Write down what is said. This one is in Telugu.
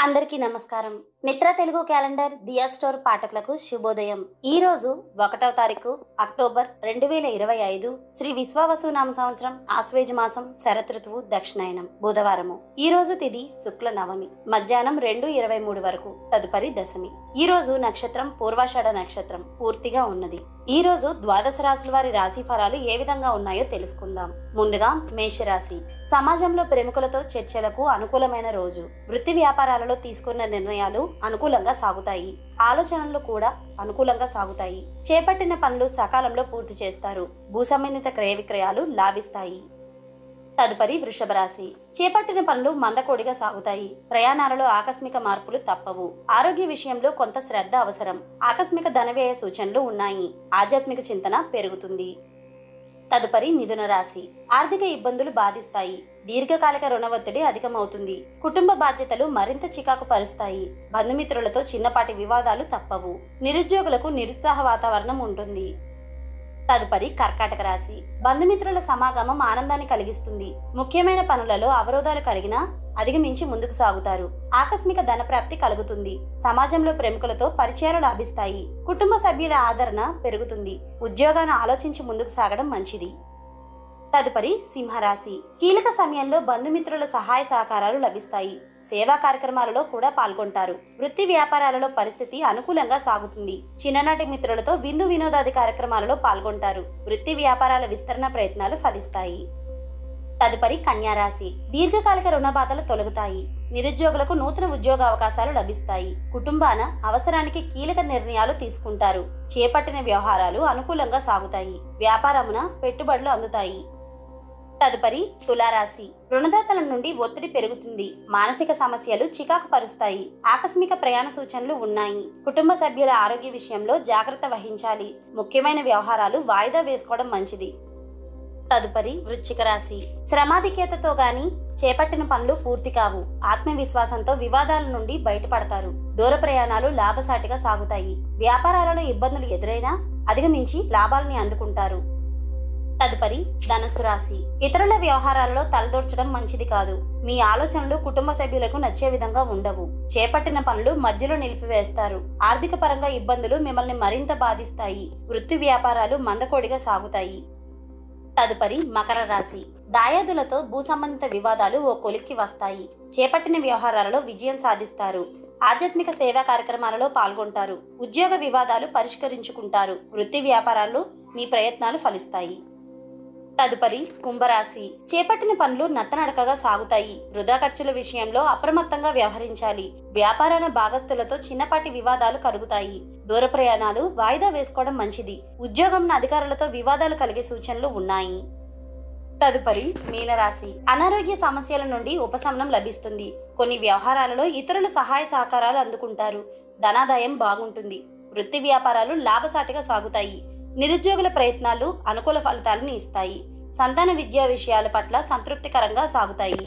అందరికీ నమస్కారం. నిత్ర తెలుగు క్యాలెండర్ దియా స్టోర్ పాఠకులకు శుభోదయం. ఈ రోజు 1వ తారీఖు అక్టోబర్ 2025 శ్రీ విశ్వావసు నామ సంవత్సరం ఆశ్వేజ మాసం శరతృతువు దక్షిణాయనం బుధవారము. ఈ రోజు తిథి శుక్ల నవమి మధ్యాహ్నం 2:23 వరకు. తదుపరి దశమి. ఈ రోజు నక్షత్రం పూర్వాషాఢ నక్షత్రం పూర్తిగా ఉన్నది. ఈ రోజు ద్వాదశ రాశుల వారి రాశి ఫలాలు ఏ విధంగా ఉన్నాయో తెలుసుకుందాం. ముందుగా మేషరాశి. సమాజంలో ప్రముఖులతో చర్చలకు అనుకూలమైన రోజు. వృత్తి వ్యాపారాలలో తీసుకున్న నిర్ణయాలు అనుకూలంగా సాగుతాయి. ఆలోచనలు కూడా అనుకూలంగా సాగుతాయి. చేపట్టిన పనులు సకాలంలో పూర్తి చేస్తారు. భూ సంబంధిత క్రయ విక్రయాలు లాభిస్తాయి. తదుపరి వృషభ రాశి. చేపట్టిన పనులు మందకోడిగా సాగుతాయి. ప్రయాణాలలో ఆకస్మిక మార్పులు తప్పవు. ఆరోగ్య విషయంలో కొంత శ్రద్ధ అవసరం. ఆకస్మిక ధనవ్యయ సూచనలు ఉన్నాయి. ఆధ్యాత్మిక చింతన పెరుగుతుంది. తదుపరి మిథున రాశి. ఆర్థిక ఇబ్బందులు బాధిస్తాయి. దీర్ఘకాలిక రుణ ఒత్తిడి అధికమవుతుంది. కుటుంబ బాధ్యతలు మరింత చికాకు పరుస్తాయి. బంధుమిత్రులతో చిన్నపాటి వివాదాలు తప్పవు. నిరుద్యోగులకు నిరుత్సాహ వాతావరణం ఉంటుంది. తదుపరి కర్కాటక రాశి. బంధుమిత్రుల సమాగమం ఆనందాన్ని కలిగిస్తుంది. ముఖ్యమైన పనులలో అవరోధాలు కలిగినా అధిగమించి ముందుకు సాగుతారు. ఆకస్మిక ధన ప్రాప్తి కలుగుతుంది. సమాజంలో ప్రముఖులతో పరిచయాలు లాభిస్తాయి. కుటుంబ సభ్యుల ఆదరణ పెరుగుతుంది. ఉద్యోగాన్ని ఆలోచించి ముందుకు సాగడం మంచిది. తదుపరి సింహరాశి. కీలక సమయంలో బంధుమిత్రుల సహాయ సహకారాలు లభిస్తాయి. సేవా కార్యక్రమాలలో కూడా పాల్గొంటారు. వృత్తి వ్యాపారాలలో పరిస్థితి అనుకూలంగా సాగుతుంది. చిన్ననాటి మిత్రులతో విందు వినోదాది కార్యక్రమాలలో పాల్గొంటారు. వృత్తి వ్యాపారాల విస్తరణ ప్రయత్నాలు ఫలిస్తాయి. తదుపరి కన్యారాశి. దీర్ఘకాలిక రుణ బాధలు తొలగుతాయి. నిరుద్యోగులకు నూతన ఉద్యోగ అవకాశాలు లభిస్తాయి. కుటుంబాన అవసరానికి కీలక నిర్ణయాలు తీసుకుంటారు. చేపట్టిన వ్యవహారాలు అనుకూలంగా సాగుతాయి. వ్యాపారమున పెట్టుబడులు అందుతాయి. తదుపరి తులారాశి. రుణదాతల నుండి ఒత్తిడి పెరుగుతుంది. మానసిక సమస్యలు చికాకు పరుస్తాయి. ఆకస్మిక ప్రయాణ సూచనలు ఉన్నాయి. కుటుంబ సభ్యుల ఆరోగ్య విషయంలో జాగ్రత్త వహించాలి. ముఖ్యమైన వ్యవహారాలు వాయిదా వేసుకోవడం మంచిది. తదుపరి వృశ్చిక రాశి. శ్రమాధిక్యతతో గాని చేపట్టిన పనులు పూర్తి కావు. ఆత్మవిశ్వాసంతో వివాదాల నుండి బయటపడతారు. దూర ప్రయాణాలు లాభసాటిగా సాగుతాయి. వ్యాపారాలలో ఇబ్బందులు ఎదురైనా అధిగమించి లాభాలని అందుకుంటారు. తదుపరి ధనుసు రాశి. ఇతరుల వ్యవహారాలలో తలదూర్చడం మంచిది కాదు. మీ ఆలోచనలు కుటుంబ సభ్యులకు నచ్చే విధంగా ఉండవు. చేపట్టిన పనులు మధ్యలో నిలిపివేస్తారు. ఆర్థిక పరంగా ఇబ్బందులు మిమ్మల్ని మరింత బాధిస్తాయి. వృత్తి వ్యాపారాలు మందకోడిగా సాగుతాయి. తదుపరి మకర రాశి. దాయాదులతో భూ సంబంధిత వివాదాలు ఓ కొలిక్కి వస్తాయి. చేపట్టిన వ్యవహారాలలో విజయం సాధిస్తారు. ఆధ్యాత్మిక సేవా కార్యక్రమాలలో పాల్గొంటారు. ఉద్యోగ వివాదాలు పరిష్కరించుకుంటారు. వృత్తి వ్యాపారాలు మీ ప్రయత్నాలు ఫలిస్తాయి. తదుపరి కుంభరాశి. చేపట్టిన పనులు నత్తనడకగా సాగుతాయి. వృధా ఖర్చుల విషయంలో అప్రమత్తంగా వ్యవహరించాలి. వ్యాపారాల భాగస్తులతో చిన్నపాటి వివాదాలు కలుగుతాయి. దూర ప్రయాణాలు వాయిదా వేసుకోవడం మంచిది. ఉద్యోగం అధికారులతో వివాదాలు కలిగే సూచనలు ఉన్నాయి. తదుపరి మీనరాశి. అనారోగ్య సమస్యల నుండి ఉపశమనం లభిస్తుంది. కొన్ని వ్యవహారాలలో ఇతరుల సహాయ సహకారాలు అందుకుంటారు. ధనాదాయం బాగుంటుంది. వృత్తి వ్యాపారాలు లాభసాటిగా సాగుతాయి. నిరుద్యోగుల ప్రయత్నాలు అనుకూల ఫలితాలను ఇస్తాయి. సంతాన విద్యా విషయాల పట్ల సంతృప్తికరంగా సాగుతాయి.